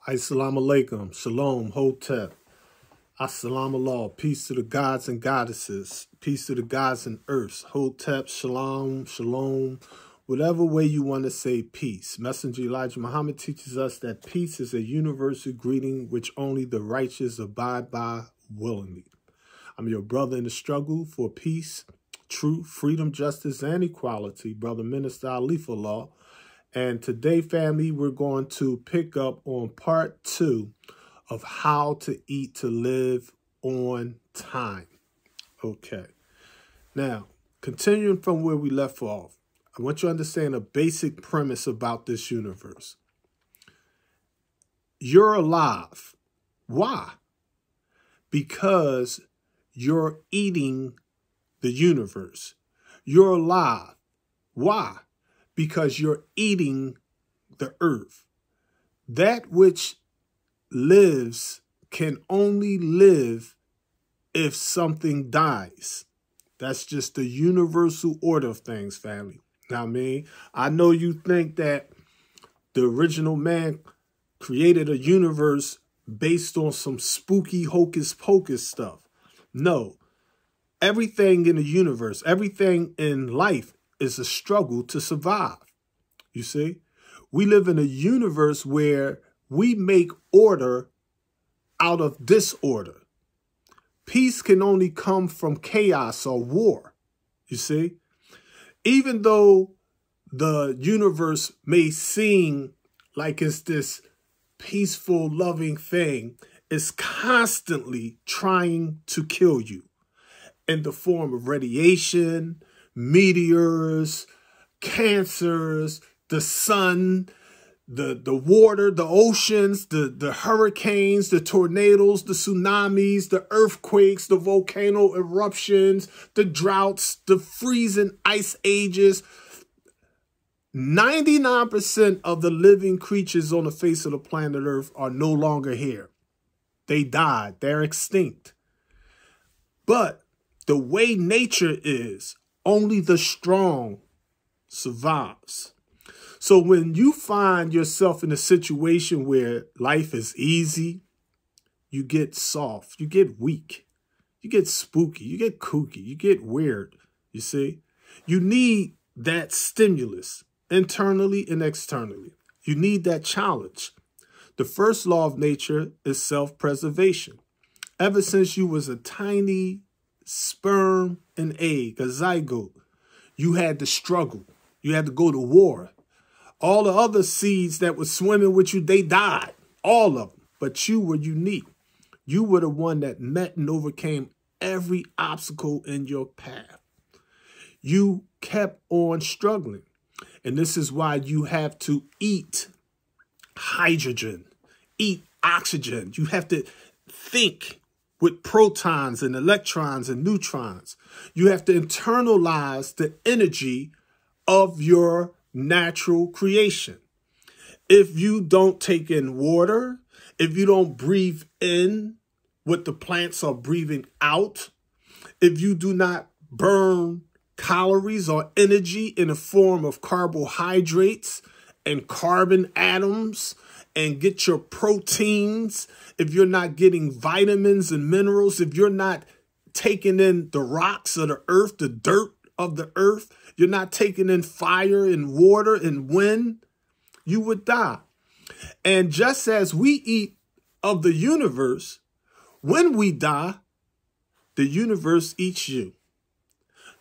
Assalamu alaikum, shalom, hotep, assalamu Allah, peace to the gods and goddesses, peace to the gods and earths, hotep, shalom, shalom, whatever way you want to say peace. Messenger Elijah Muhammad teaches us that peace is a universal greeting which only the righteous abide by willingly. I'm your brother in the struggle for peace, truth, freedom, justice, and equality, Brother Minister Alifullah. And today, family, we're going to pick up on part 2 of how to eat to live on time. Okay. Now, continuing from where we left off, I want you to understand a basic premise about this universe. You're alive. Why? Because you're eating the universe. You're alive. Why? Because you're eating the earth. That which lives can only live if something dies. That's just the universal order of things, family. Now, I know you think that the original man created a universe based on some spooky hocus pocus stuff. No, everything in the universe, everything in life is a struggle to survive. You see, we live in a universe where we make order out of disorder. Peace can only come from chaos or war. You see, even though the universe may seem like it's this peaceful, loving thing, it's constantly trying to kill you in the form of radiation, meteors, cancers, the sun, the water, the oceans, the hurricanes, the tornadoes, the tsunamis, the earthquakes, the volcano eruptions, the droughts, the freezing ice ages. 99% of the living creatures on the face of the planet Earth are no longer here. They died. They're extinct. But the way nature is, only the strong survives. So when you find yourself in a situation where life is easy, you get soft, you get weak, you get spooky, you get kooky, you get weird, you see? You need that stimulus internally and externally. You need that challenge. The first law of nature is self-preservation. Ever since you was a tiny sperm and egg, a zygote, you had to struggle. You had to go to war. All the other seeds that were swimming with you, they died. All of them. But you were unique. You were the one that met and overcame every obstacle in your path. You kept on struggling. And this is why you have to eat hydrogen, eat oxygen. You have to think with protons and electrons and neutrons. You have to internalize the energy of your natural creation. If you don't take in water, if you don't breathe in what the plants are breathing out, if you do not burn calories or energy in the form of carbohydrates and carbon atoms and get your proteins, if you're not getting vitamins and minerals, if you're not taking in the rocks of the earth, the dirt of the earth, you're not taking in fire and water and wind, you would die. And just as we eat of the universe, when we die, the universe eats you.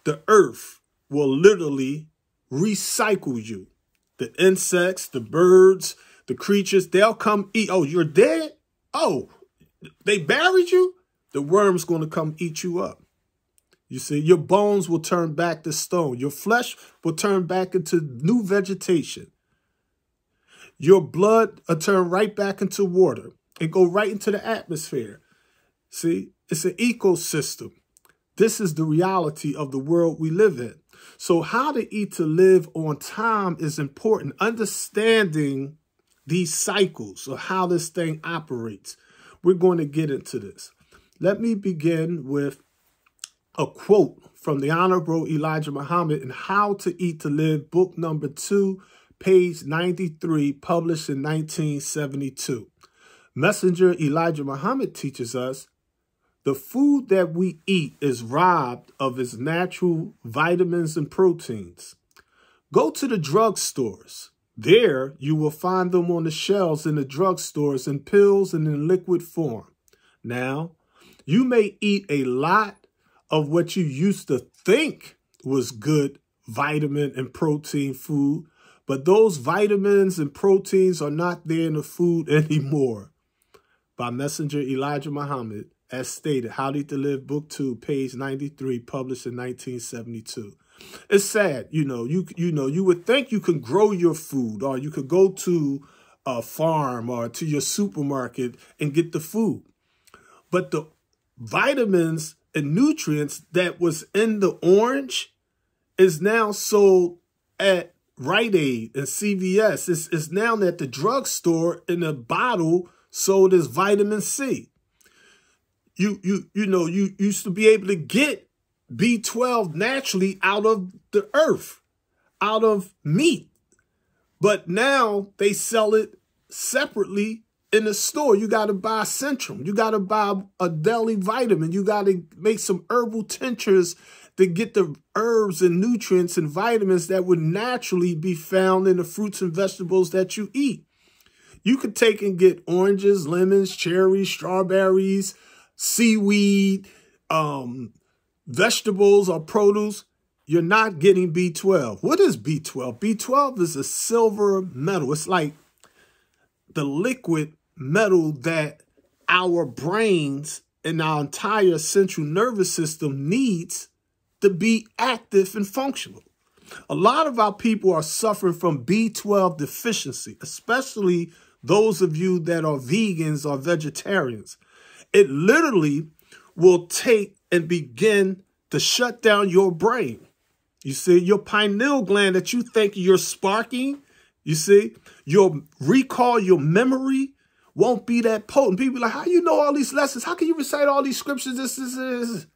The earth will literally recycle you. The insects, the birds, the creatures, they'll come eat. Oh, you're dead? Oh, they buried you? The worm's going to come eat you up. You see, your bones will turn back to stone. Your flesh will turn back into new vegetation. Your blood will turn right back into water and go right into the atmosphere. See, it's an ecosystem. This is the reality of the world we live in. So how to eat to live on time is important. Understanding these cycles of how this thing operates. We're going to get into this. Let me begin with a quote from the Honorable Elijah Muhammad in How to Eat to Live, book number 2, page 93, published in 1972. Messenger Elijah Muhammad teaches us the food that we eat is robbed of its natural vitamins and proteins. Go to the drugstores. There, you will find them on the shelves in the drugstores in pills and in liquid form. Now, you may eat a lot of what you used to think was good vitamin and protein food, but those vitamins and proteins are not there in the food anymore. By Messenger Elijah Muhammad, as stated, How to Eat to Live, Book 2, page 93, published in 1972. It's sad, you would think you can grow your food, or you could go to a farm or to your supermarket and get the food. But the vitamins and nutrients that was in the orange is now sold at Rite Aid and CVS. It's now at the drugstore in a bottle sold as vitamin C. You used to be able to get B12 naturally out of the earth, out of meat. But now they sell it separately in the store. You got to buy Centrum. You got to buy a daily vitamin. You got to make some herbal tinctures to get the herbs and nutrients and vitamins that would naturally be found in the fruits and vegetables that you eat. You could take and get oranges, lemons, cherries, strawberries, seaweed, vegetables or produce. You're not getting B12. What is B12? B12 is a silver metal. It's like the liquid metal that our brains and our entire central nervous system needs to be active and functional. A lot of our people are suffering from B12 deficiency, especially those of you that are vegans or vegetarians. It literally will take and begin to shut down your brain. You see, your pineal gland that you think you're sparking, you see, your recall, your memory won't be that potent. People are like, how you know all these lessons? How can you recite all these scriptures? This.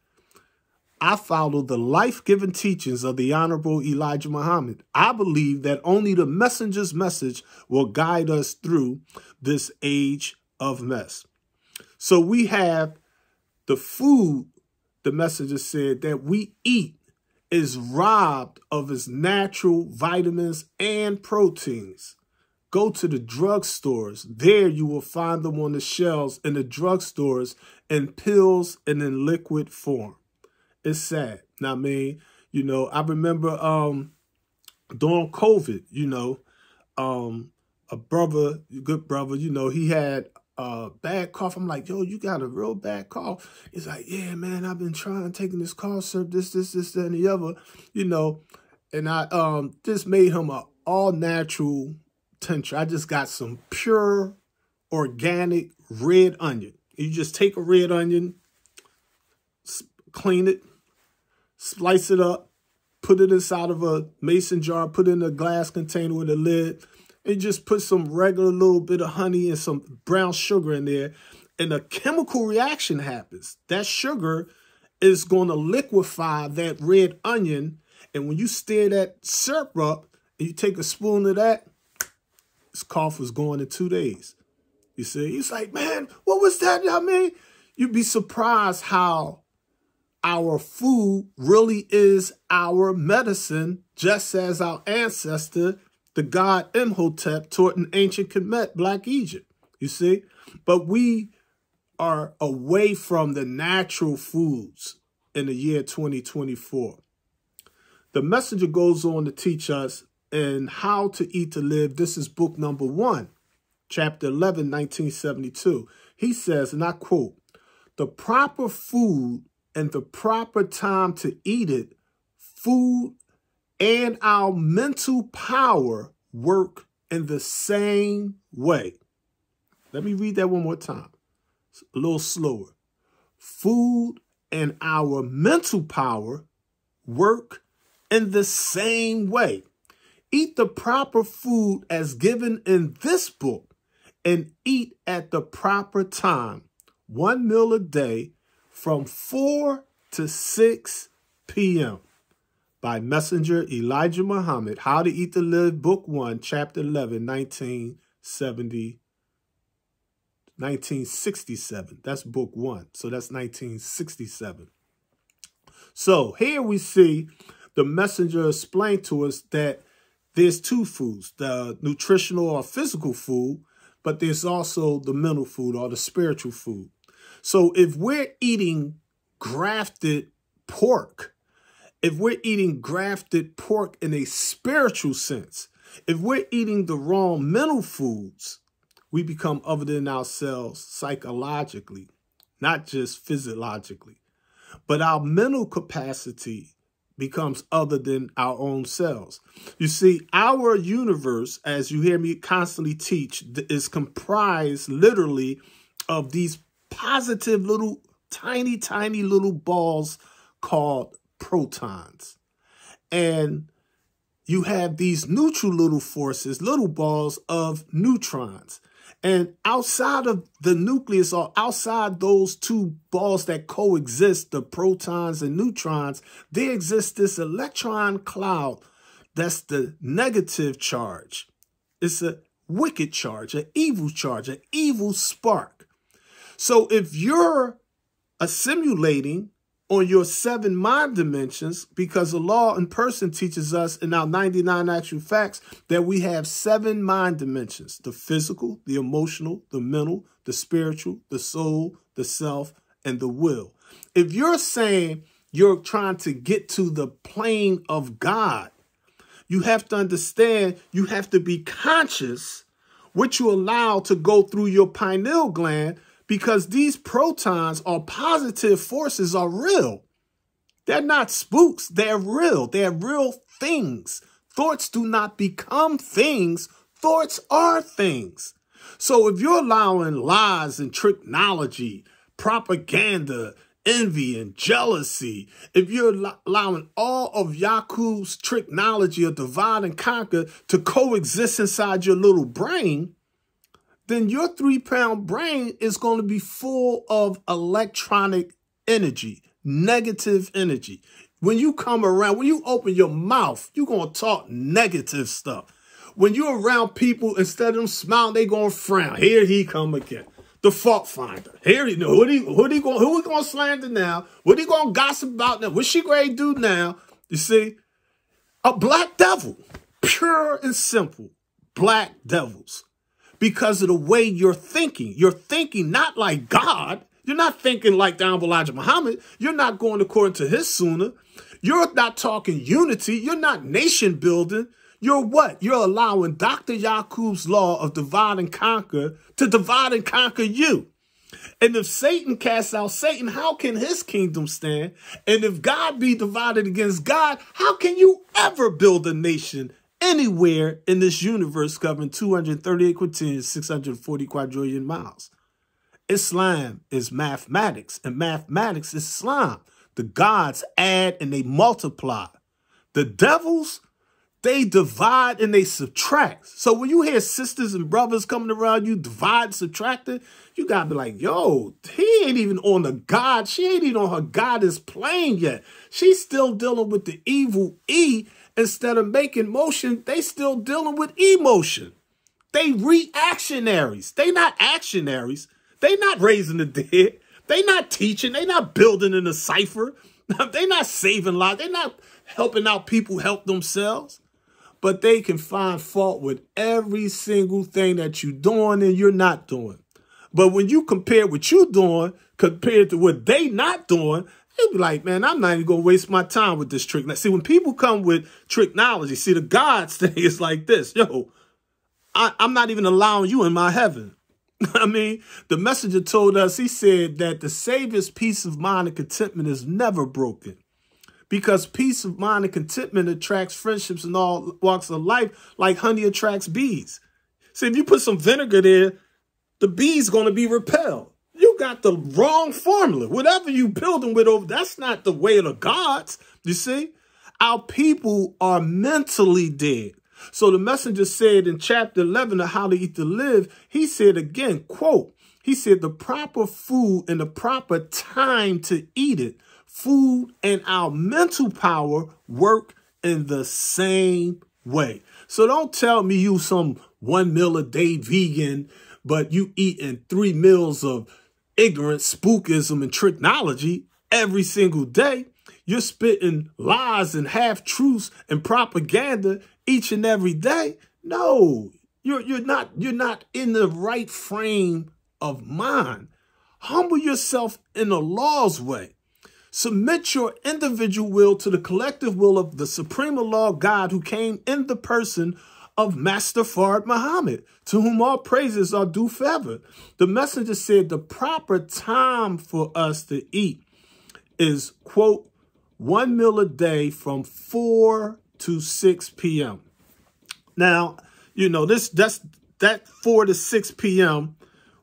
I follow the life-giving teachings of the Honorable Elijah Muhammad. I believe that only the messenger's message will guide us through this age of mess. So we have the food, the messenger said, that we eat is robbed of its natural vitamins and proteins. Go to the drugstores. There you will find them on the shelves in the drugstores in pills and in liquid form. It's sad. Now, I mean, I remember during COVID, a brother, good brother, he had a bad cough. I'm like, yo, you got a real bad cough. He's like, yeah, man, I've been taking this cough syrup, this, that, and the other, and I just made him an all-natural tincture. I just got some pure, organic red onion. You just take a red onion, clean it, slice it up, put it inside of a mason jar, put it in a glass container with a lid, and just put some regular little bit of honey and some brown sugar in there, and a chemical reaction happens. That sugar is going to liquefy that red onion, and when you stir that syrup up, and you take a spoon of that, his cough was gone in 2 days. You see? He's like, man, what was that? I mean, you'd be surprised how our food really is our medicine, just as our ancestor, the god Imhotep, taught in ancient Kemet, Black Egypt, you see? But we are away from the natural foods in the year 2024. The messenger goes on to teach us in How to Eat to Live. This is book number 1, chapter 11, 1972. He says, and I quote, the proper food and the proper time to eat it, food and our mental power work in the same way. Let me read that one more time. It's a little slower. Food and our mental power work in the same way. Eat the proper food as given in this book and eat at the proper time. 1 meal a day from 4 to 6 p.m. by Messenger Elijah Muhammad, How to Eat to Live, Book 1, Chapter 11, 1972. 1967. That's book 1. So that's 1967. So here we see the messenger explain to us that there's 2 foods, the nutritional or physical food, but there's also the mental food or the spiritual food. So if we're eating grafted pork, if we're eating grafted pork in a spiritual sense, if we're eating the wrong mental foods, we become other than ourselves psychologically, not just physiologically. But our mental capacity becomes other than our own selves. You see, our universe, as you hear me constantly teach, is comprised literally of these positive little, tiny, tiny little balls called protons. And you have these neutral little forces, little balls of neutrons. And outside of the nucleus, or outside those 2 balls that coexist, the protons and neutrons, there exists this electron cloud that's the negative charge. It's a wicked charge, an evil spark. So if you're assimilating on your 7 mind dimensions, because the law in person teaches us in our 99 actual facts that we have 7 mind dimensions: the physical, the emotional, the mental, the spiritual, the soul, the self, and the will. If you're saying you're trying to get to the plane of God, you have to understand, you have to be conscious what you allow to go through your pineal gland, because these protons or positive forces are real. They're not spooks. They're real. They're real things. Thoughts do not become things. Thoughts are things. So if you're allowing lies and tricknology, propaganda, envy and jealousy, if you're allowing all of Yakub's tricknology of divide and conquer to coexist inside your little brain, then your 3-pound brain is going to be full of electronic energy, negative energy. When you come around, when you open your mouth, you're going to talk negative stuff. When you're around people, instead of them smiling, they're going to frown. Here he come again. The fault finder. Here he know. Who we going to slander now? What he going to gossip about now? What she going to do now? You see? A black devil. Pure and simple. Black devils. Because of the way you're thinking. You're thinking not like God. You're not thinking like the Honorable Elijah Muhammad. You're not going according to his sunnah. You're not talking unity. You're not nation building. You're what? You're allowing Dr. Yakub's law of divide and conquer to divide and conquer you. And if Satan casts out Satan, how can his kingdom stand? And if God be divided against God, how can you ever build a nation anywhere in this universe covering 238 quintillion, 640 quadrillion miles? Islam is mathematics, and mathematics is Islam. The gods add and they multiply. The devils, they divide and they subtract. So when you hear sisters and brothers coming around you, divide, subtracting, you got to be like, yo, he ain't even on the God. She ain't even on her goddess plane yet. She's still dealing with the evil E. Instead of making motion, they still dealing with emotion. They reactionaries. They not actionaries. They not raising the dead. They not teaching. They not building in a cipher. They not saving lives. They not helping out people help themselves. But they can find fault with every single thing that you're doing and you're not doing. But when you compare what you're doing compared to what they not doing, they be like, man, I'm not even going to waste my time with this trick. Now, see, when people come with tricknology, see, the God's thing is like this. Yo, I'm not even allowing you in my heaven. I mean, the messenger told us, he said that the Savior's peace of mind and contentment is never broken. Because peace of mind and contentment attracts friendships in all walks of life like honey attracts bees. See, if you put some vinegar there, the bees going to be repelled. You got the wrong formula. Whatever you building with over, that's not the way of the gods. You see, our people are mentally dead. So the messenger said in chapter 11 of How to Eat to Live, he said again, quote, he said the proper food and the proper time to eat it, food and our mental power work in the same way. So don't tell me you some 1 meal a day vegan, but you eating 3 meals of ignorance, spookism, and tricknology every single day. You're spitting lies and half-truths and propaganda each and every day. No, you're not in the right frame of mind. Humble yourself in the law's way. Submit your individual will to the collective will of the supreme law God who came in the person of Master Fard Muhammad, to whom all praises are due forever. The messenger said the proper time for us to eat is, quote, 1 meal a day from 4 to 6 p.m. Now, you know, that 4 to 6 p.m.,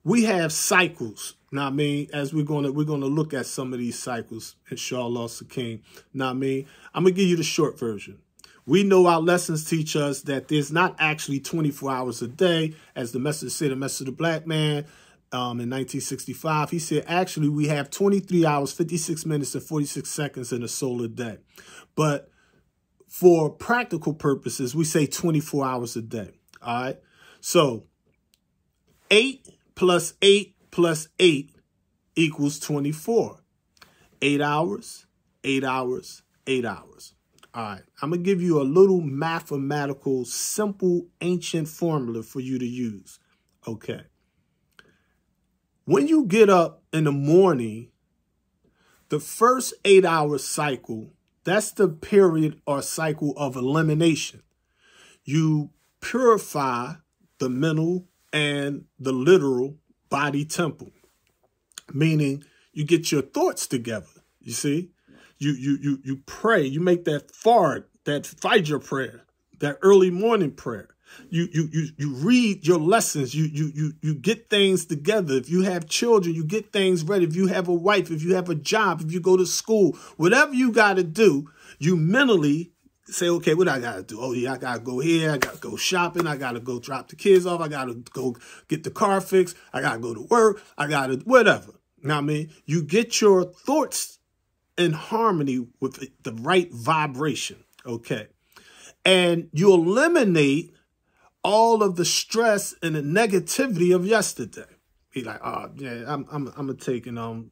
we have cycles. Now, I mean, as we're gonna look at some of these cycles, inshallah, Sakim. Now, I mean, I'm gonna give you the short version. We know our lessons teach us that there's not actually 24 hours a day, as the message said, the message of the black man in 1965. He said, actually, we have 23 hours, 56 minutes, and 46 seconds in a solar day. But for practical purposes, we say 24 hours a day. All right. So 8 plus 8 plus 8 equals 24. 8 hours, 8 hours, 8 hours. All right, I'm going to give you a little mathematical, simple, ancient formula for you to use. Okay. When you get up in the morning, the first 8-hour cycle, that's the period or cycle of elimination. You purify the mental and the literal body temple, meaning you get your thoughts together, you see? You pray, you make that fard, that Fajr prayer, that early morning prayer. You read your lessons, you get things together. If you have children, you get things ready. If you have a wife, if you have a job, if you go to school, whatever you got to do, you mentally say, okay, what I got to do? Oh, yeah, I got to go here. I got to go shopping. I got to go drop the kids off. I got to go get the car fixed. I got to go to work. I got to whatever. Now, I mean, you get your thoughts in harmony with the right vibration, okay? And you eliminate all of the stress and the negativity of yesterday. Be like, oh, yeah, I'm going to take and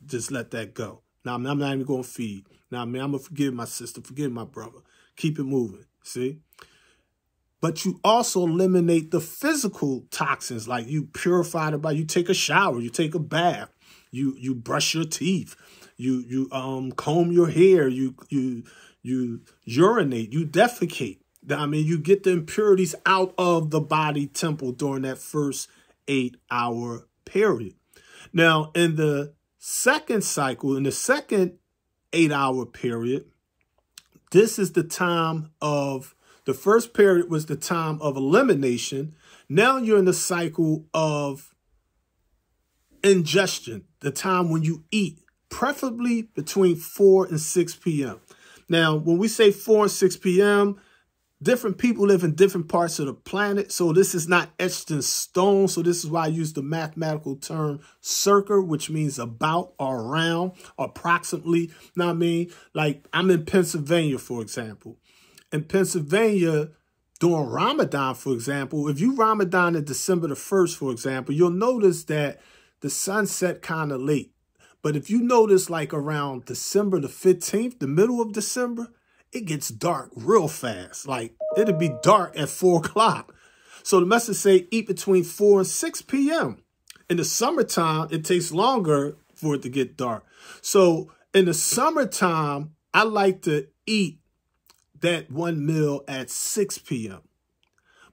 just let that go. Now, I'm not even going to feed. Now, I mean, I'm going to forgive my sister, forgive my brother. Keep it moving, see? But you also eliminate the physical toxins, like you purify the body. You take a shower, you take a bath, you brush your teeth, you comb your hair, you urinate, you defecate. I mean, you get the impurities out of the body temple during that first 8-hour period. Now, in the second cycle, in the second 8-hour period, this is the time of, the first period was the time of elimination. Now you're in the cycle of ingestion, the time when you eat, preferably between 4 and 6 p.m. Now, when we say 4 and 6 p.m., different people live in different parts of the planet, so this is not etched in stone. So this is why I use the mathematical term circa, which means about or around, or approximately. Now, I mean, like I'm in Pennsylvania, for example. In Pennsylvania, during Ramadan, for example, if you Ramadan in December the 1st, for example, you'll notice that the sunset kind of late. But if you notice like around December the 15th, the middle of December, it gets dark real fast. Like it'll be dark at 4 o'clock. So the message say eat between 4 and 6 p.m. In the summertime, it takes longer for it to get dark. So in the summertime, I like to eat that 1 meal at 6 p.m.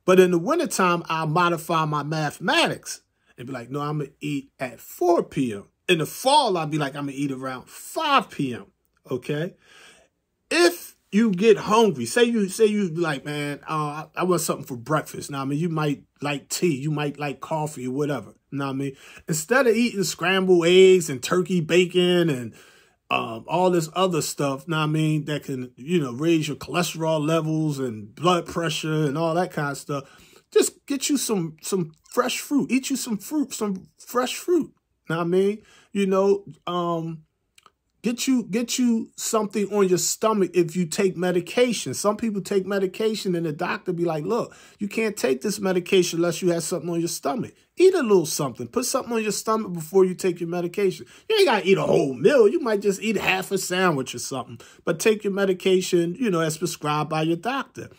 But in the wintertime, I'll modify my mathematics and be like, no, I'm going to eat at 4 p.m. In the fall, I'll be like, I'm going to eat around 5 p.m. Okay? If you get hungry, say you like, man, I want something for breakfast. Now, I mean, you might like tea, you might like coffee or whatever. You know what I mean? Instead of eating scrambled eggs and turkey bacon and all this other stuff, now I mean, that can, you know, raise your cholesterol levels and blood pressure and all that kind of stuff. Just get you some fresh fruit. Eat you some fruit, some fresh fruit. Now I mean, you know, Get you something on your stomach if you take medication. Some people take medication and the doctor be like, look, you can't take this medication unless you have something on your stomach. Eat a little something. Put something on your stomach before you take your medication. You ain't got to eat a whole meal. You might just eat half a sandwich or something. But take your medication, you know, as prescribed by your doctor.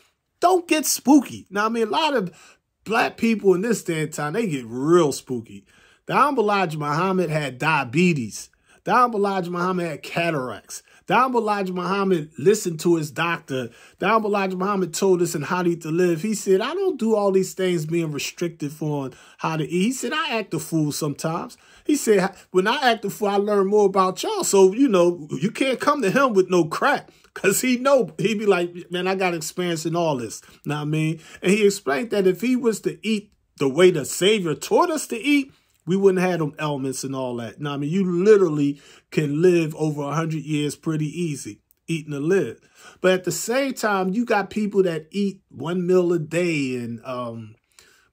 Don't get spooky. Now, I mean, a lot of black people in this day and time, they get real spooky. The Honorable Elijah Muhammad had diabetes. The Honorable Elijah Muhammad had cataracts. The Honorable Elijah Muhammad listened to his doctor. The Honorable Elijah Muhammad told us in Hadith to Live. He said, I don't do all these things being restrictive on how to eat. He said, I act a fool sometimes. He said, when I act a fool, I learn more about y'all. So, you know, you can't come to him with no crap. Because he'd be like, man, I got experience in all this. Know what I mean? And he explained that if he was to eat the way the Savior taught us to eat, we wouldn't have them elements and all that. Now, I mean, you literally can live over 100 years pretty easy, eating to live. But at the same time, you got people that eat 1 meal a day. And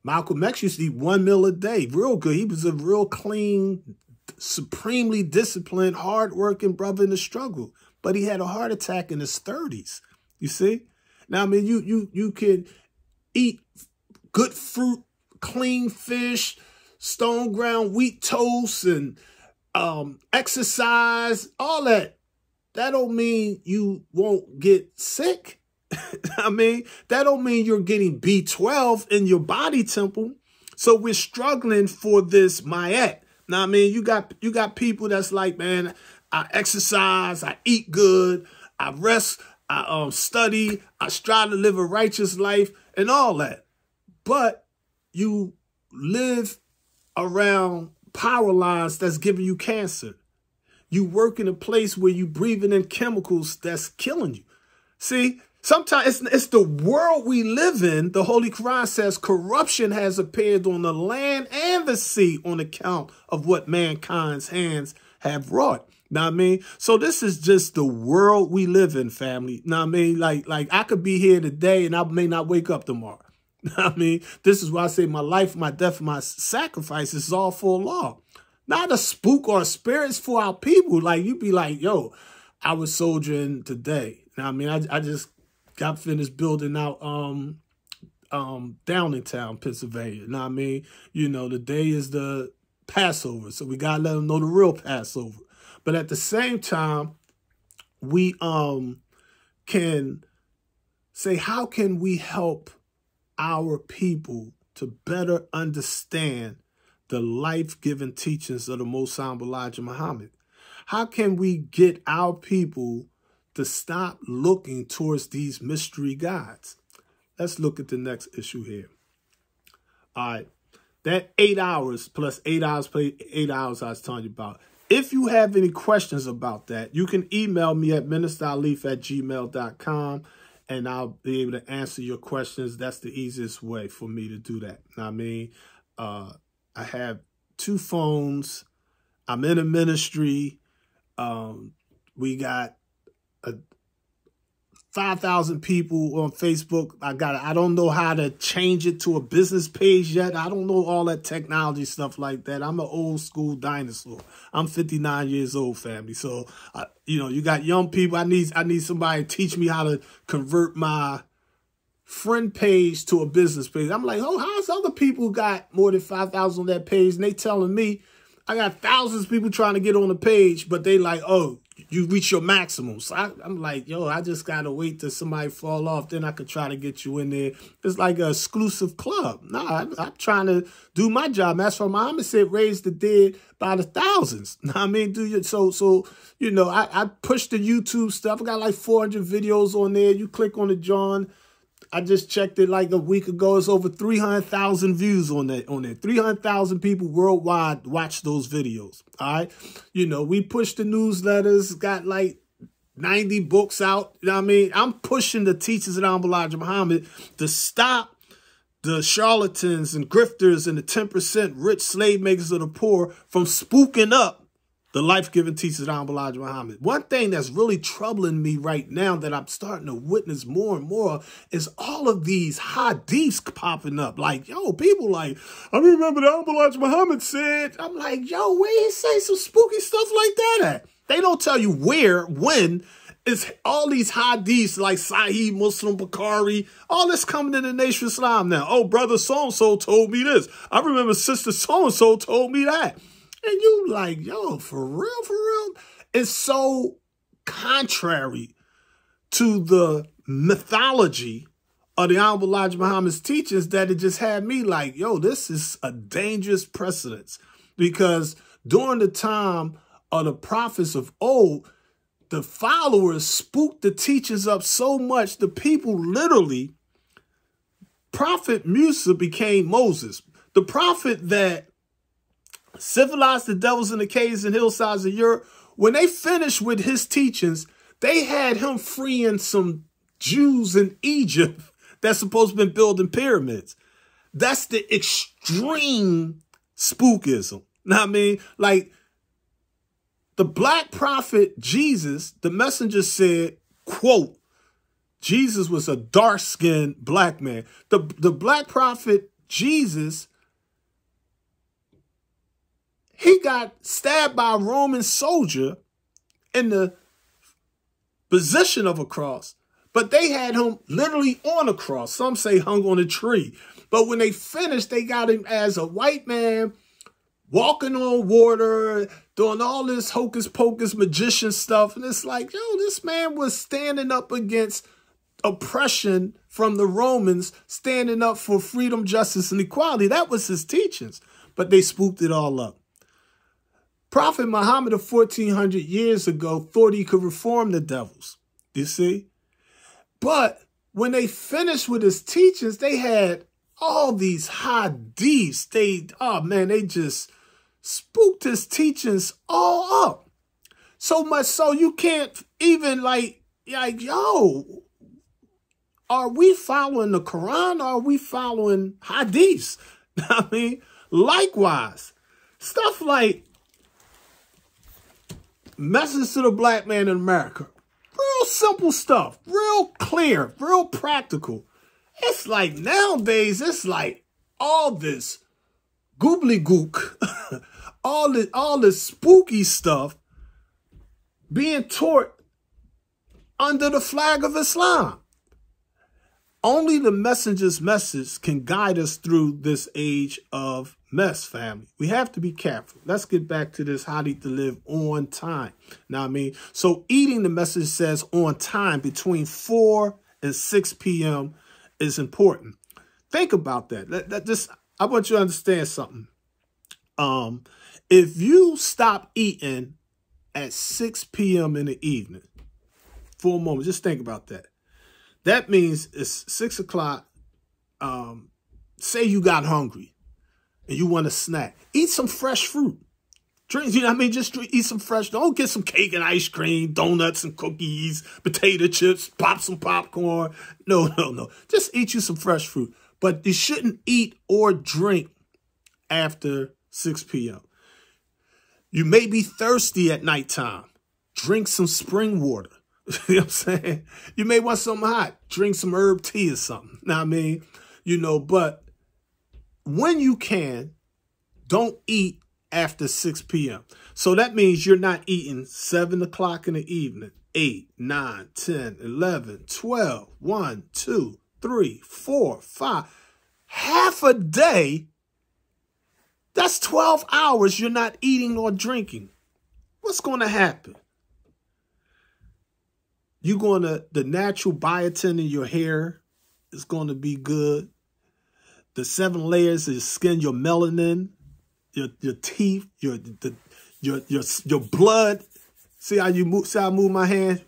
Malcolm X used to eat 1 meal a day. Real good. He was a real clean, supremely disciplined, hardworking brother in the struggle. But he had a heart attack in his 30s. You see? Now, I mean, you can eat good fruit, clean fish, stone ground wheat toast, and exercise, all that. That don't mean you won't get sick. I mean, that don't mean you're getting B12 in your body temple. So we're struggling for this mayat. Now, I mean, you got people that's like, man, I exercise, I eat good, I rest, I study, I strive to live a righteous life and all that. But you live around power lines that's giving you cancer. You work in a place where you breathing in chemicals that's killing you. See, sometimes it's the world we live in. The Holy Quran says corruption has appeared on the land and the sea on account of what mankind's hands have wrought. Know what I mean? So this is just the world we live in, family. Know what I mean? Like I could be here today and I may not wake up tomorrow. I mean, this is why I say my life, my death, my sacrifice is all for Allah. Not a spook or a spirit, it's for our people. Like, you be like, yo, I was soldiering today. Now, I mean, I just got finished building out Downingtown, Pennsylvania. Now, I mean, you know, the day is the Passover, so we got to let them know the real Passover. But at the same time, we can say, how can we help our people to better understand the life-giving teachings of the Most Honorable Elijah Muhammad? How can we get our people to stop looking towards these mystery gods? Let's look at the next issue here. All right, that 8 hours plus 8 hours, 8 hours I was telling you about. If you have any questions about that, you can email me at ministeralif@gmail.com. and I'll be able to answer your questions. That's the easiest way for me to do that. I mean, I have 2 phones. I'm in a ministry. We got 5,000 people on Facebook. I don't know how to change it to a business page yet. I don't know all that technology stuff like that. I'm an old school dinosaur. I'm 59 years old, family. So, you know, you got young people. I need somebody to teach me how to convert my friend page to a business page. I'm like, oh, how's other people got more than 5,000 on that page? And they telling me I got thousands of people trying to get on the page, but they like, oh, you reach your maximum. So I'm like, yo, I just got to wait till somebody fall off. Then I could try to get you in there. It's like an exclusive club. Nah, I'm trying to do my job. That's why Muhammad said, raise the dead by the thousands. I mean, so you know, I push the YouTube stuff. I got like 400 videos on there. You click on the John. I just checked it like a week ago. It's over 300,000 views on that. 300,000 people worldwide watch those videos. All right. You know, we push the newsletters, got like 90 books out. You know what I mean? I'm pushing the teachers of Honorable Elijah Muhammad to stop the charlatans and grifters and the 10% rich slave makers of the poor from spooking up the life-giving teachers of Honorable Elijah Muhammad. One thing that's really troubling me right now that I'm starting to witness more and more is all of these hadiths popping up. Like, yo, people like, I remember the Honorable Elijah Muhammad said, I'm like, yo, where he say some spooky stuff like that at? They don't tell you where, when. It's all these hadiths like Sahih, Muslim, Bukhari, all this coming in the Nation of Islam now. Oh, brother so-and-so told me this. I remember sister so-and-so told me that. And you like, yo, for real, for real? It's so contrary to the mythology of the Honorable Elijah Muhammad's teachings that it just had me like, yo, this is a dangerous precedence. Because during the time of the prophets of old, the followers spooked the teachers up so much, the people literally, Prophet Musa became Moses. The prophet that civilized the devils in the caves and hillsides of Europe, when they finished with his teachings, they had him freeing some Jews in Egypt that's supposed to have been building pyramids. That's the extreme spookism. Know what I mean? Like, the black prophet Jesus, the messenger said, quote, Jesus was a dark-skinned black man. The black prophet Jesus, he got stabbed by a Roman soldier in the position of a cross, but they had him literally on a cross. Some say hung on a tree. But when they finished, they got him as a white man walking on water, doing all this hocus pocus magician stuff. And it's like, yo, this man was standing up against oppression from the Romans, standing up for freedom, justice, and equality. That was his teachings. But they spooked it all up. Prophet Muhammad of 1400 years ago thought he could reform the devils. You see? But when they finished with his teachings, they had all these hadiths. They just spooked his teachings all up. So much so you can't even like, yo, are we following the Quran or are we following hadiths? I mean, likewise, stuff like Message to the Black Man in America. Real simple stuff, real clear, real practical. It's like nowadays, it's like all this goobly-gook, all this spooky stuff being taught under the flag of Islam. Only the messenger's message can guide us through this age of mess, family. We have to be careful. Let's get back to this hadith to live on time. Now, I mean, so eating, the message says on time between 4 and 6 p.m. is important. Think about that. I want you to understand something. If you stop eating at 6 p.m. in the evening, for a moment, just think about that. That means it's 6 o'clock. Say you got hungry and you want a snack. Eat some fresh fruit. Drink, you know what I mean? Just eat some fresh. Don't get some cake and ice cream, donuts and cookies, potato chips, pop some popcorn. No. Just eat you some fresh fruit. But you shouldn't eat or drink after 6 p.m. You may be thirsty at nighttime. Drink some spring water. You know what I'm saying? You may want something hot. Drink some herb tea or something. Know what I mean? But when you can, don't eat after 6 p.m. So that means you're not eating 7 o'clock in the evening, 8, 9, 10, 11, 12, 1, 2, 3, 4, 5. Half a day, that's 12 hours you're not eating or drinking. What's going to happen? The natural biotin in your hair is going to be good. The 7 layers of your skin, your melanin, your teeth, your blood. See how I move my hand?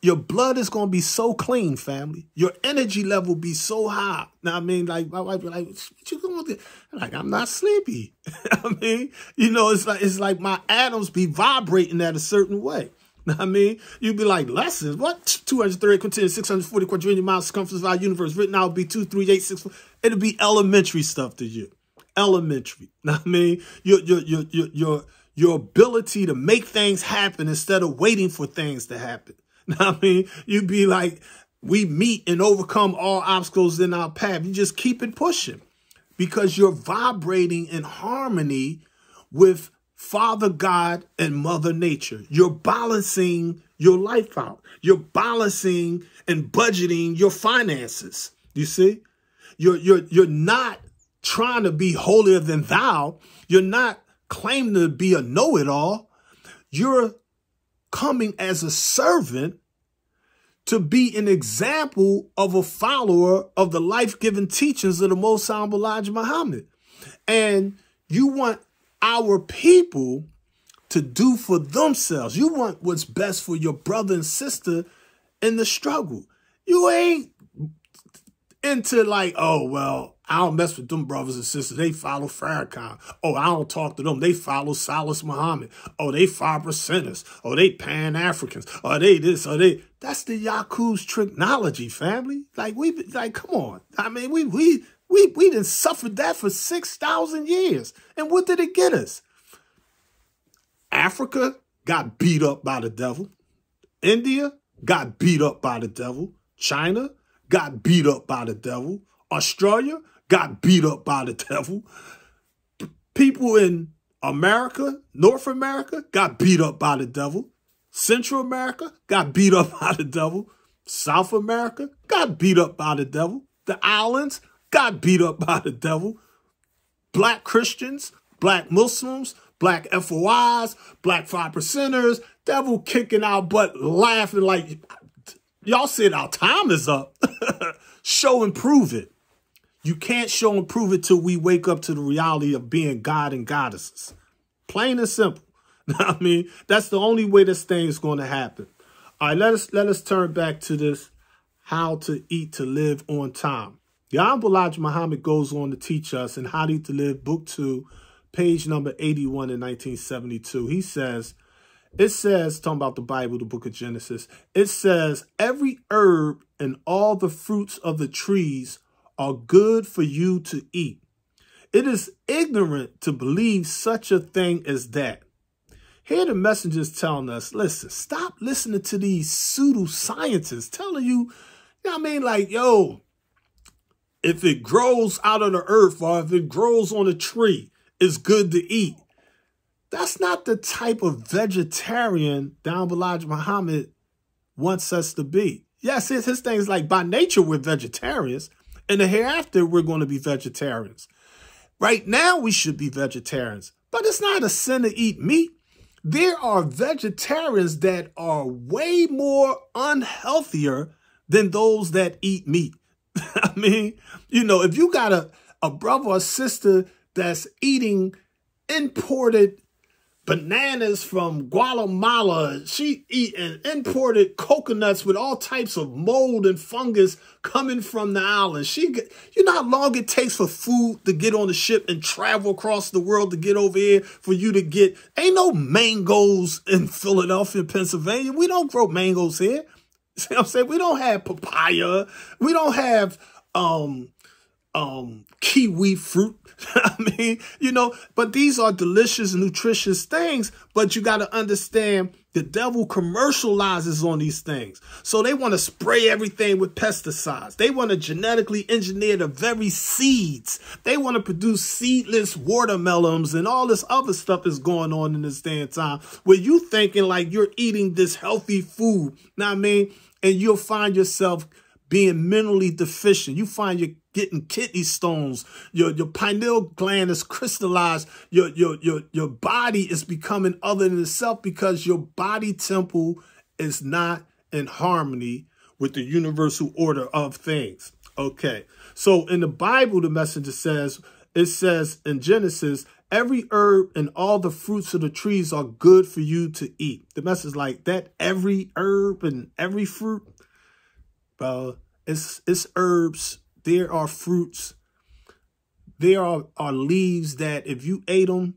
Your blood is going to be so clean, family. Your energy level be so high. Now, I mean, like, my wife be like, what you going to do? I'm like, I'm not sleepy. I mean, it's like my atoms be vibrating at a certain way. I mean, you'd be like, lessons, what? 230 continuous 640 quadrillion miles circumference of our universe. Written out would be 23864. It'll be elementary stuff to you. Elementary. I mean, your ability to make things happen instead of waiting for things to happen. I mean, you'd be like, we meet and overcome all obstacles in our path. You just keep it pushing because you're vibrating in harmony with Father God and Mother Nature. You're balancing your life out. You're balancing and budgeting your finances. You see? You're not trying to be holier than thou. You're not claiming to be a know-it-all. You're coming as a servant to be an example of a follower of the life-giving teachings of the Most High Elijah Muhammad. And you want our people to do for themselves. You want what's best for your brother and sister in the struggle. You ain't into like, oh, well, I don't mess with them brothers and sisters. They follow Farrakhan. Oh, I don't talk to them. They follow Salas Muhammad. Oh, they 5%ers. Oh, they Pan-Africans. Oh, they this. Oh, they. That's the Yaku's technology, family. Like, come on. I mean, we done suffered that for 6,000 years. And what did it get us? Africa got beat up by the devil. India got beat up by the devil. China got beat up by the devil. Australia got beat up by the devil. People in America, North America, got beat up by the devil. Central America got beat up by the devil. South America got beat up by the devil. The islands got beat up by the devil. Black Christians, black Muslims, black FOIs, black 5%ers, devil kicking our butt, laughing like, y'all said our time is up. Show and prove it. You can't show and prove it till we wake up to the reality of being God and goddesses. Plain and simple. I mean, that's the only way this thing is going to happen. All right, let us turn back to this, how to eat to live on time. The Honorable Elijah Muhammad goes on to teach us in How to Eat to Live, Book 2, page number 81 in 1972. He says, it says, talking about the Bible, the book of Genesis, it says, every herb and all the fruits of the trees are good for you to eat. It is ignorant to believe such a thing as that. Here the messengers telling us, listen, stop listening to these pseudoscientists telling you, you know what I mean? Like, yo, if it grows out of the earth or if it grows on a tree, it's good to eat. That's not the type of vegetarian Honorable Elijah Muhammad wants us to be. Yes, his thing is like by nature we're vegetarians, and the hereafter we're going to be vegetarians. Right now we should be vegetarians, but it's not a sin to eat meat. There are vegetarians that are way more unhealthier than those that eat meat. I mean, you know, if you got a brother or sister that's eating imported bananas from Guatemala, she eating imported coconuts with all types of mold and fungus coming from the island. You know how long it takes for food to get on the ship and travel across the world to get over here for you to get, ain't no mangoes in Philadelphia, Pennsylvania. We don't grow mangoes here. See what I'm saying? We don't have papaya. We don't have kiwi fruit. I mean, you know, but these are delicious, nutritious things. But you got to understand the devil commercializes on these things. So they want to spray everything with pesticides. They want to genetically engineer the very seeds. They want to produce seedless watermelons and all this other stuff is going on in this day and time where you thinking like you're eating this healthy food. Know what I mean? And you'll find yourself being mentally deficient. You find you're getting kidney stones. Your pineal gland is crystallized. Your body is becoming other than itself because your body temple is not in harmony with the universal order of things. Okay. So in the Bible, the messenger says, it says in Genesis, every herb and all the fruits of the trees are good for you to eat. The message like that, every herb and every fruit, it's herbs. There are fruits. There are leaves that if you ate them,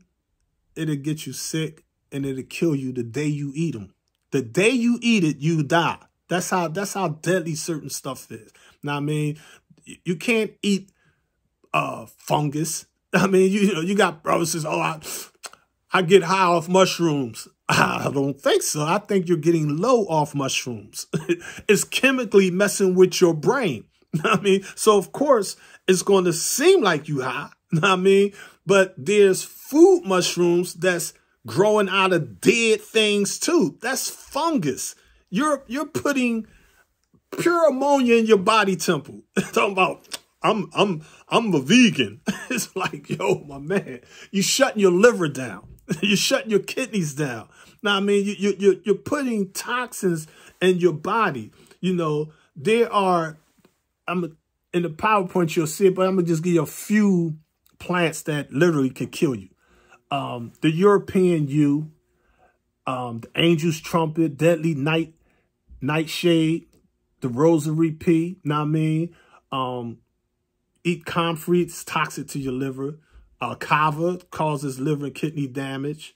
it'll get you sick and it'll kill you the day you eat them. The day you eat it, you die. That's how deadly certain stuff is. Now, I mean, you can't eat fungus. I mean, you got brothers says, oh, I get high off mushrooms. I don't think so. I think you're getting low off mushrooms. It's chemically messing with your brain. I mean, so of course it's going to seem like you high. I mean, but there's food mushrooms that's growing out of dead things too. That's fungus. You're putting pure ammonia in your body temple. Talking about I'm a vegan. It's like, yo, my man, you shutting your liver down. You're shutting your kidneys down. Now, I mean, you're putting toxins in your body. You know, there are, in the PowerPoint you'll see it, but I'm gonna just give you a few plants that literally can kill you. The European yew, the angel's trumpet, deadly nightshade, the rosary pea, know what I mean? Eat comfrey, it's toxic to your liver. Kava causes liver and kidney damage.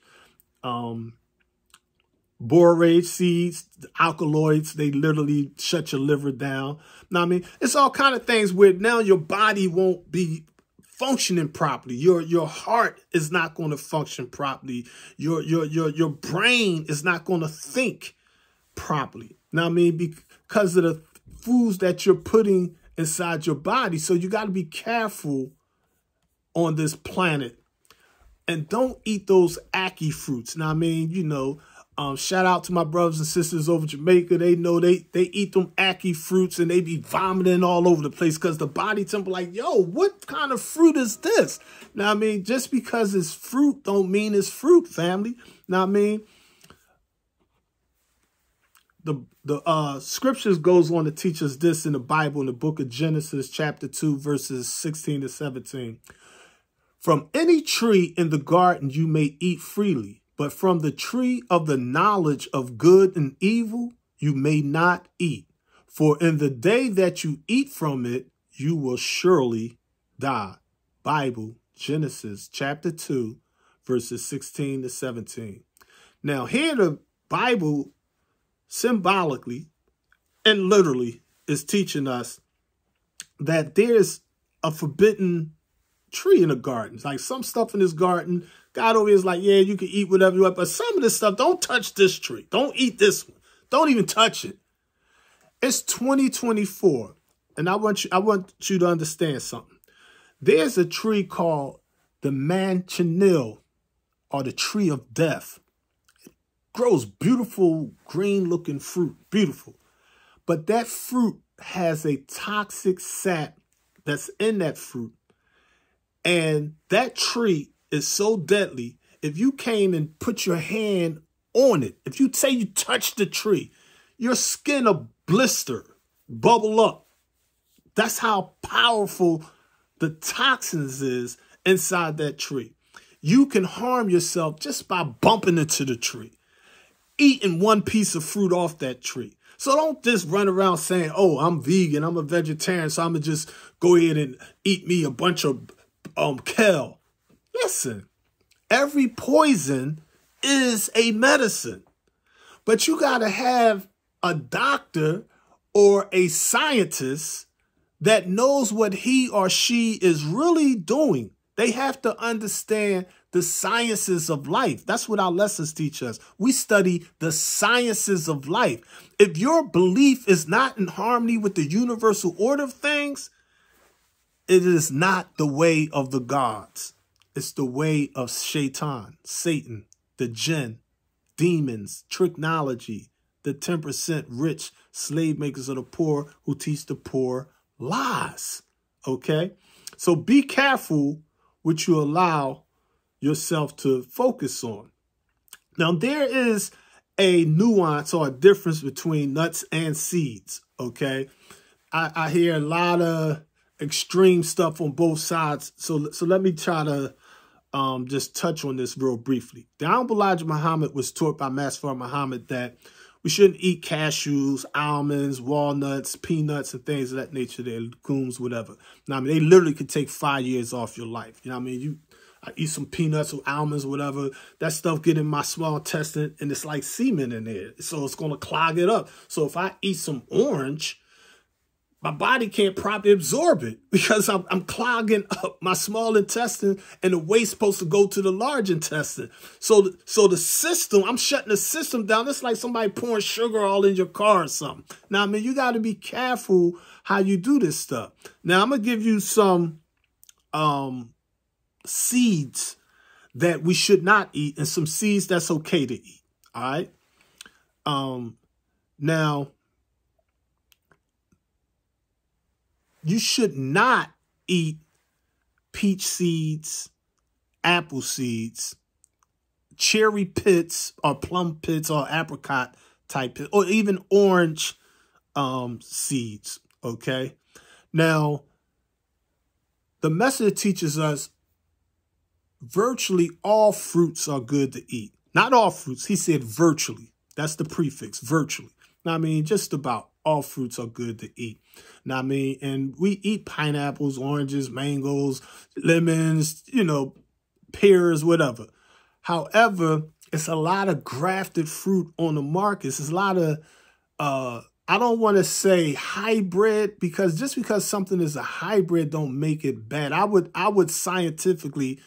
Borage seeds, the alkaloids, they literally shut your liver down. Know what I mean? It's all kind of things where now your body won't be functioning properly. Your heart is not going to function properly. Your brain is not going to think properly. Know what I mean? Because of the foods that you're putting inside your body. So you got to be careful on this planet. And don't eat those ackee fruits. Now, I mean, you know, shout out to my brothers and sisters over Jamaica. They know they eat them ackee fruits and they be vomiting all over the place because the body temple like, yo, what kind of fruit is this? Now, I mean, just because it's fruit don't mean it's fruit, family. Now, I mean, the scriptures goes on to teach us this in the Bible, in the book of Genesis, chapter 2, verses 16 to 17. From any tree in the garden you may eat freely, but from the tree of the knowledge of good and evil you may not eat. For in the day that you eat from it, you will surely die. Bible, Genesis chapter 2, verses 16 to 17. Now here the Bible symbolically and literally is teaching us that there's a forbidden tree in the garden. It's like some stuff in this garden, God over here is like, yeah, you can eat whatever you want, but some of this stuff, don't touch this tree. Don't eat this one. Don't even touch it. It's 2024, and I want you to understand something. There's a tree called the manchineel, or the tree of death. It grows beautiful green-looking fruit, beautiful. But that fruit has a toxic sap that's in that fruit. And that tree is so deadly, if you came and put your hand on it, if you say you touch the tree, your skin will blister, bubble up. That's how powerful the toxins is inside that tree. You can harm yourself just by bumping into the tree, eating one piece of fruit off that tree. So don't just run around saying, oh, I'm vegan, I'm a vegetarian, so I'm going to just go ahead and eat me a bunch of kale. Listen, every poison is a medicine, but you got to have a doctor or a scientist that knows what he or she is really doing. They have to understand the sciences of life. That's what our lessons teach us. We study the sciences of life. If your belief is not in harmony with the universal order of things, it is not the way of the gods. It's the way of Shaitan, Satan, the jinn, demons, tricknology, the 10% rich slave makers of the poor who teach the poor lies. Okay? So be careful what you allow yourself to focus on. Now, there is a nuance or a difference between nuts and seeds. Okay? I hear a lot of extreme stuff on both sides. So let me try to just touch on this real briefly. The Honorable Elijah Muhammad was taught by Master Muhammad that we shouldn't eat cashews, almonds, walnuts, peanuts, and things of that nature, their legumes, whatever. Now, I mean, they literally could take 5 years off your life. You know what I mean? I eat some peanuts or almonds, whatever. That stuff get in my small intestine, and it's like semen in there. So it's going to clog it up. So if I eat some orange, my body can't properly absorb it because I'm clogging up my small intestine, and the waste supposed to go to the large intestine. So the system, I'm shutting the system down. It's like somebody pouring sugar all in your car or something. Now, I mean, you got to be careful how you do this stuff. Now, I'm going to give you some seeds that we should not eat and some seeds that's okay to eat. All right. Now, you should not eat peach seeds, apple seeds, cherry pits or plum pits or apricot type pits, or even orange seeds. Okay. Now, the message teaches us virtually all fruits are good to eat. Not all fruits. He said virtually. That's the prefix, virtually. Now, I mean, just about all fruits are good to eat. Now, I mean, and we eat pineapples, oranges, mangoes, lemons, you know, pears, whatever. However, it's a lot of grafted fruit on the markets. It's a lot of, I don't want to say hybrid, because just because something is a hybrid don't make it bad. I would scientifically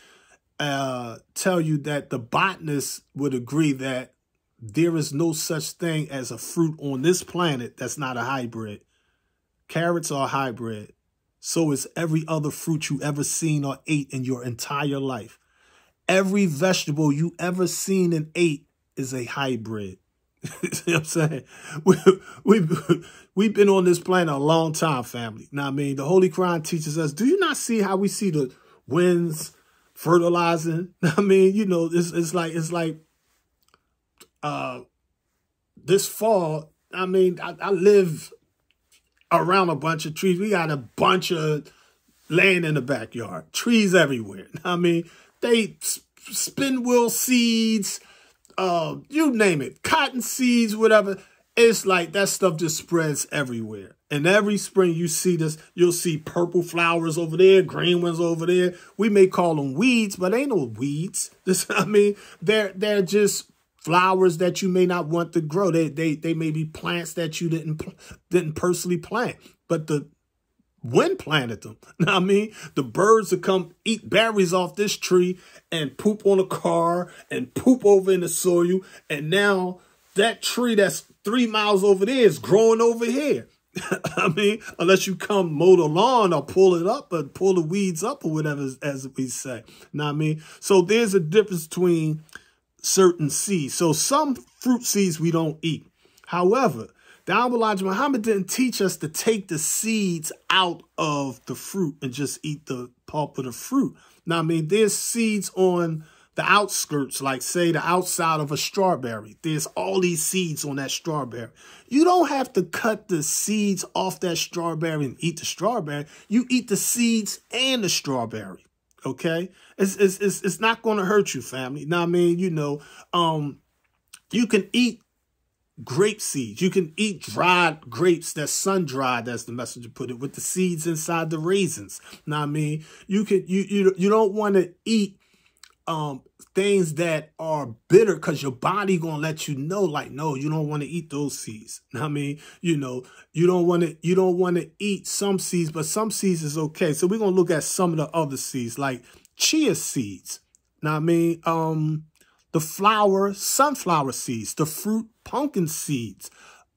tell you that the botanists would agree that there is no such thing as a fruit on this planet that's not a hybrid. Carrots are a hybrid. So is every other fruit you ever seen or ate in your entire life. Every vegetable you ever seen and ate is a hybrid. You know what I'm saying? We've been on this planet a long time, family. Now, I mean, the Holy Quran teaches us, do you not see how we see the winds fertilizing? I mean, you know, it's like this fall, I mean, I live around a bunch of trees. We got a bunch of land in the backyard, trees everywhere. I mean, they spin wheel seeds, you name it, cotton seeds, whatever. It's like that stuff just spreads everywhere. And every spring you see this, you'll see purple flowers over there, green ones over there. We may call them weeds, but ain't no weeds. I mean, they're just flowers that you may not want to grow. They may be plants that you didn't personally plant, but the wind planted them. I mean, the birds will come eat berries off this tree and poop on a car and poop over in the soil. And now that tree that's 3 miles over there is growing over here. I mean, unless you come mow the lawn or pull it up or pull the weeds up or whatever, as we say. Know what I mean? So there's a difference between certain seeds. So some fruit seeds we don't eat. However, the Honorable Elijah Muhammad didn't teach us to take the seeds out of the fruit and just eat the pulp of the fruit. Now, I mean, there's seeds on the outskirts, like say the outside of a strawberry. There's all these seeds on that strawberry. You don't have to cut the seeds off that strawberry and eat the strawberry. You eat the seeds and the strawberry. Okay, it's not going to hurt you, family. Now, I mean, you know, you can eat grape seeds. You can eat dried grapes that's sun dried, as the messenger put it, with the seeds inside the raisins. Now, I mean, you don't want to eat things that are bitter, because your body gonna let you know, like, no, you don't want to eat those seeds. I mean, you know, you don't want to eat some seeds, but some seeds is okay. So we're gonna look at some of the other seeds, like chia seeds. Now, I mean, the sunflower seeds, the fruit pumpkin seeds.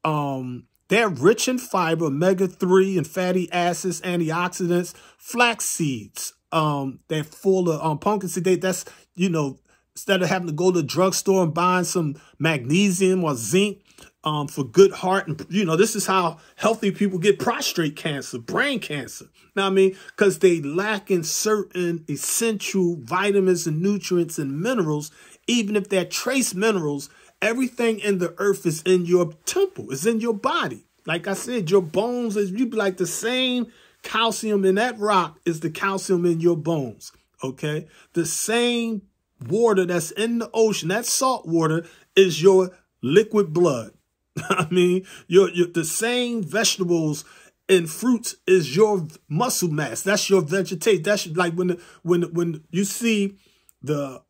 They're rich in fiber, omega-3 and fatty acids, antioxidants. Flax seeds. They're full of pumpkin seed. That's, you know, instead of having to go to the drugstore and buying some magnesium or zinc for good heart. And, you know, this is how healthy people get prostate cancer, brain cancer. Now, I mean, because they lack in certain essential vitamins and nutrients and minerals. Even if they're trace minerals, everything in the earth is in your temple, is in your body. Like I said, your bones, you be like the same calcium in that rock is the calcium in your bones. Okay, the same water that's in the ocean, that salt water, is your liquid blood. I mean, the same vegetables and fruits is your muscle mass. That's your vegetation. That's like when you see the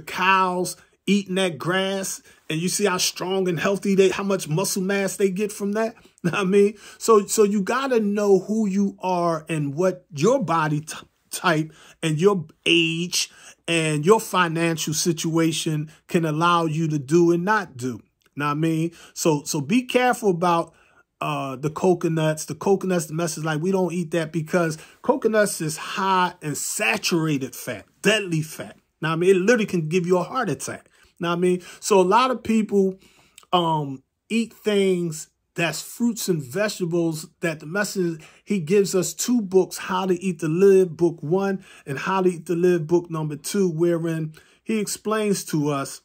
cows eating that grass, and you see how strong and healthy how much muscle mass they get from that. I mean, so you got to know who you are and what your body type and your age and your financial situation can allow you to do and not do. Now, I mean, so be careful about the coconuts. The message, like, we don't eat that because coconuts is high in saturated fat, deadly fat. Now, I mean, it literally can give you a heart attack. Now, I mean, so a lot of people eat things that's fruits and vegetables. That the message, he gives us 2 books, How to Eat to Live, book 1, and How to Eat to Live, book number 2, wherein he explains to us,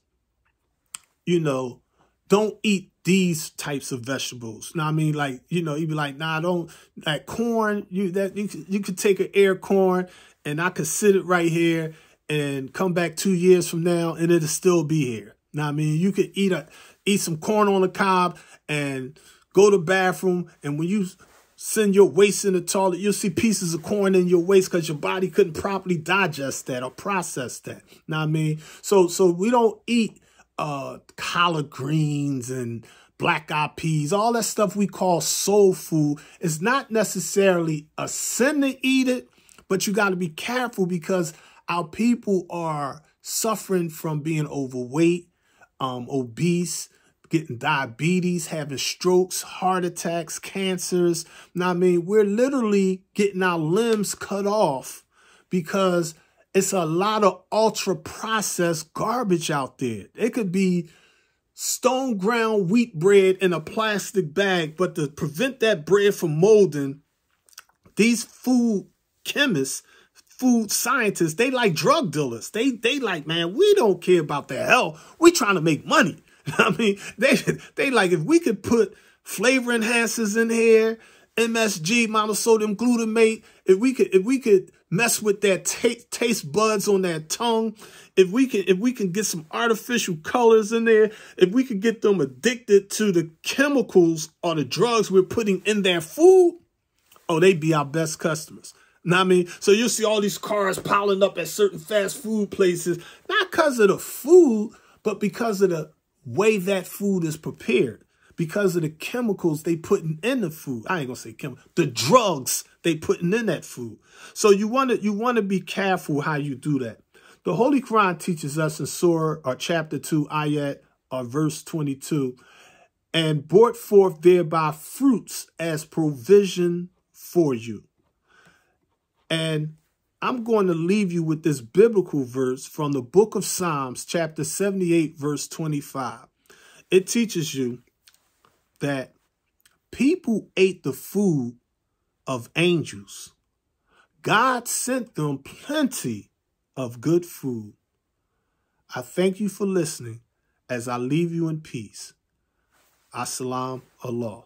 you know, don't eat these types of vegetables. Now, I mean, like, you know, you'd be like, nah, don't, like corn, you could take an ear corn and I could sit it right here and come back 2 years from now and it'll still be here. Now, I mean, you could eat some corn on the cob and go to the bathroom, and when you send your waste in the toilet, you'll see pieces of corn in your waste because your body couldn't properly digest that or process that. Now, I mean, so we don't eat collard greens and black-eyed peas, all that stuff we call soul food. Is not necessarily a sin to eat it, but you got to be careful because our people are suffering from being overweight, obese, getting diabetes, having strokes, heart attacks, cancers. Now, I mean, we're literally getting our limbs cut off because it's a lot of ultra-processed garbage out there. It could be stone ground wheat bread in a plastic bag, but to prevent that bread from molding, these food chemists, food scientists, they like drug dealers. They like, man, we don't care about the health. We trying to make money. I mean, they like, if we could put flavor enhancers in here, MSG, monosodium glutamate, if we could mess with that taste buds on that tongue, if we can get some artificial colors in there, if we could get them addicted to the chemicals or the drugs we're putting in their food, oh, they'd be our best customers. Now, I mean, so you'll see all these cars piling up at certain fast food places, not because of the food, but because of the way that food is prepared, because of the chemicals they putting in the food. I ain't gonna say chemicals, the drugs they putting in that food. So you want to be careful how you do that. The Holy Quran teaches us in Surah or chapter 2, ayat or verse 22, and brought forth thereby fruits as provision for you. And I'm going to leave you with this biblical verse from the book of Psalms, chapter 78, verse 25. It teaches you that people ate the food of angels. God sent them plenty of good food. I thank you for listening as I leave you in peace. As-salam Allah.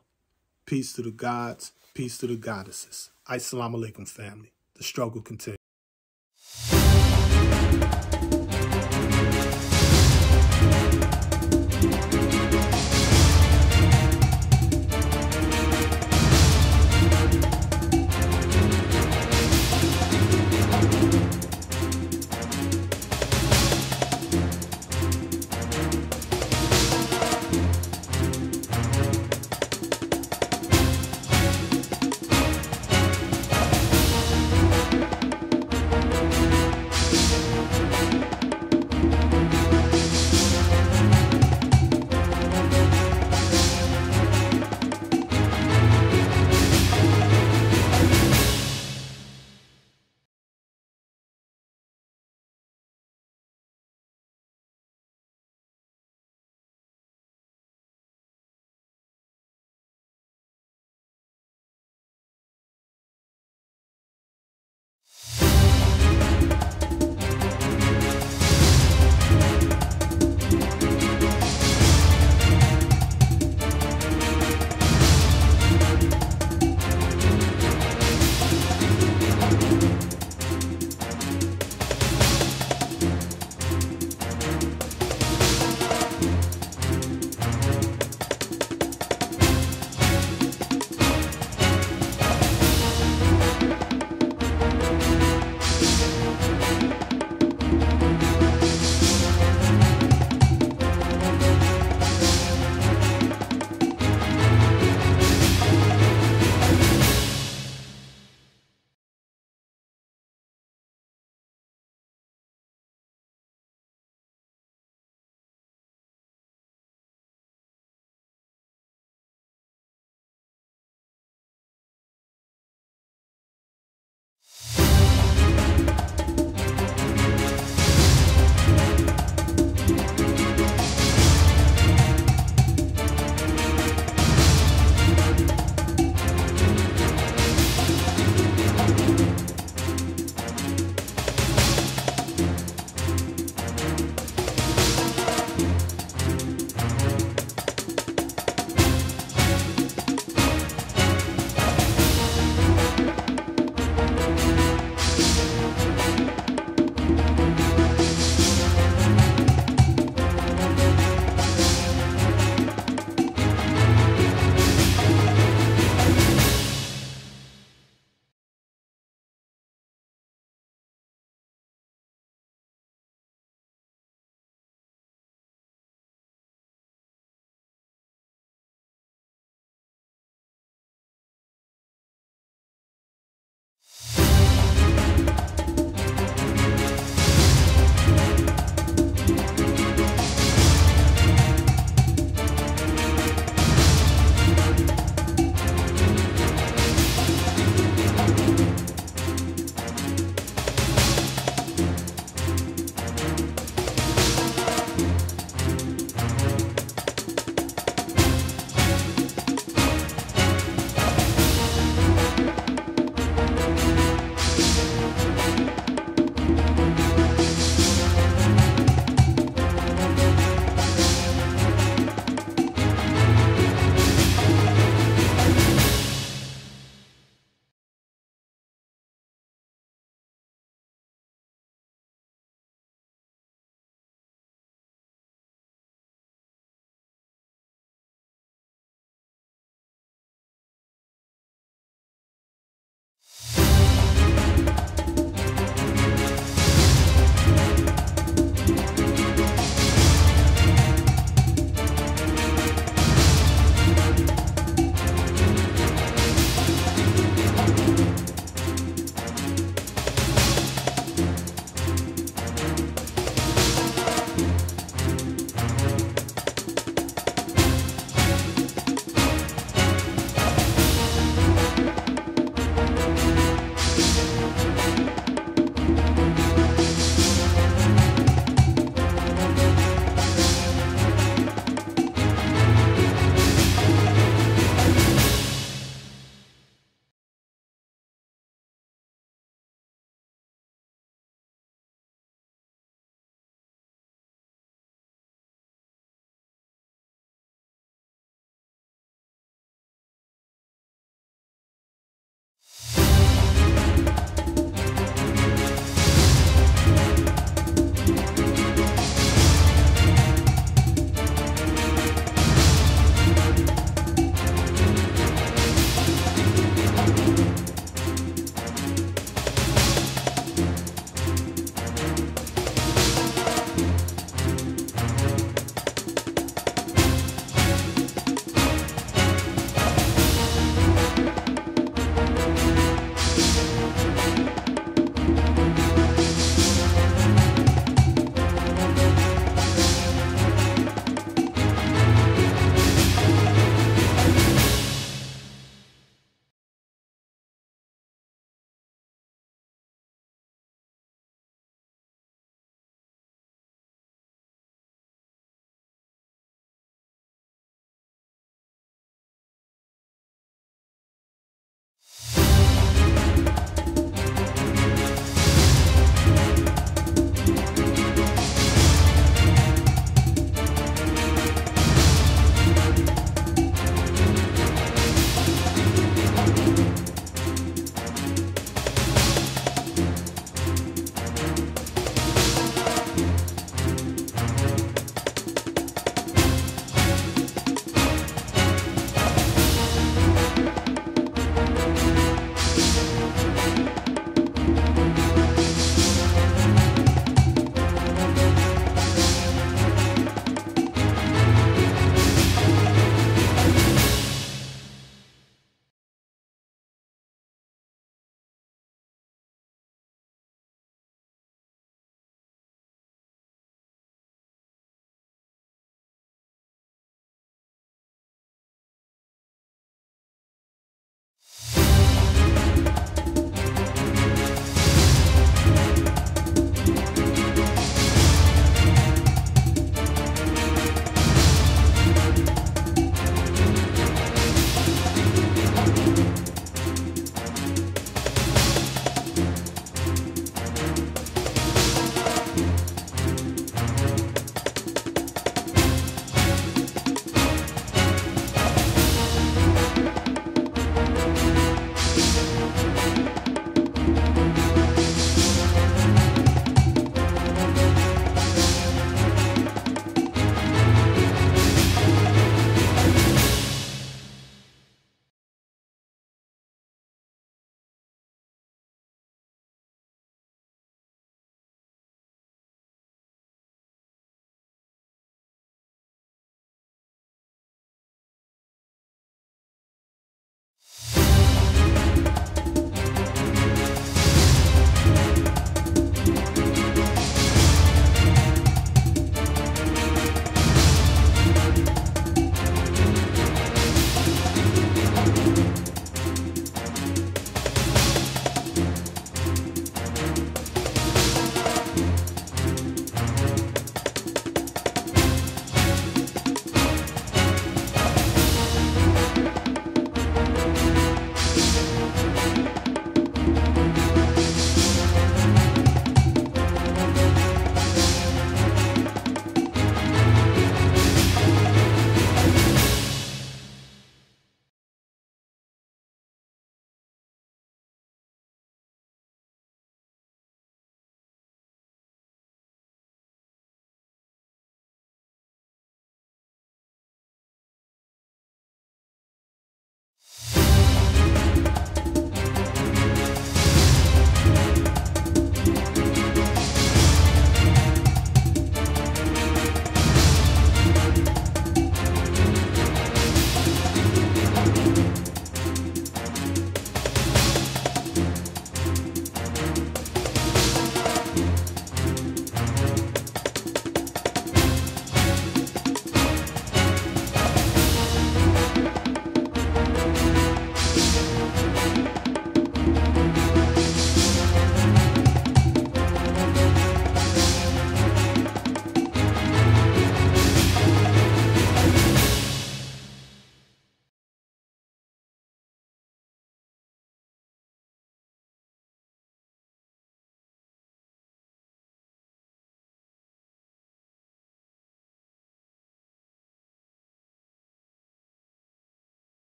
Peace to the gods, peace to the goddesses. Assalamu alaikum, family. The struggle continues.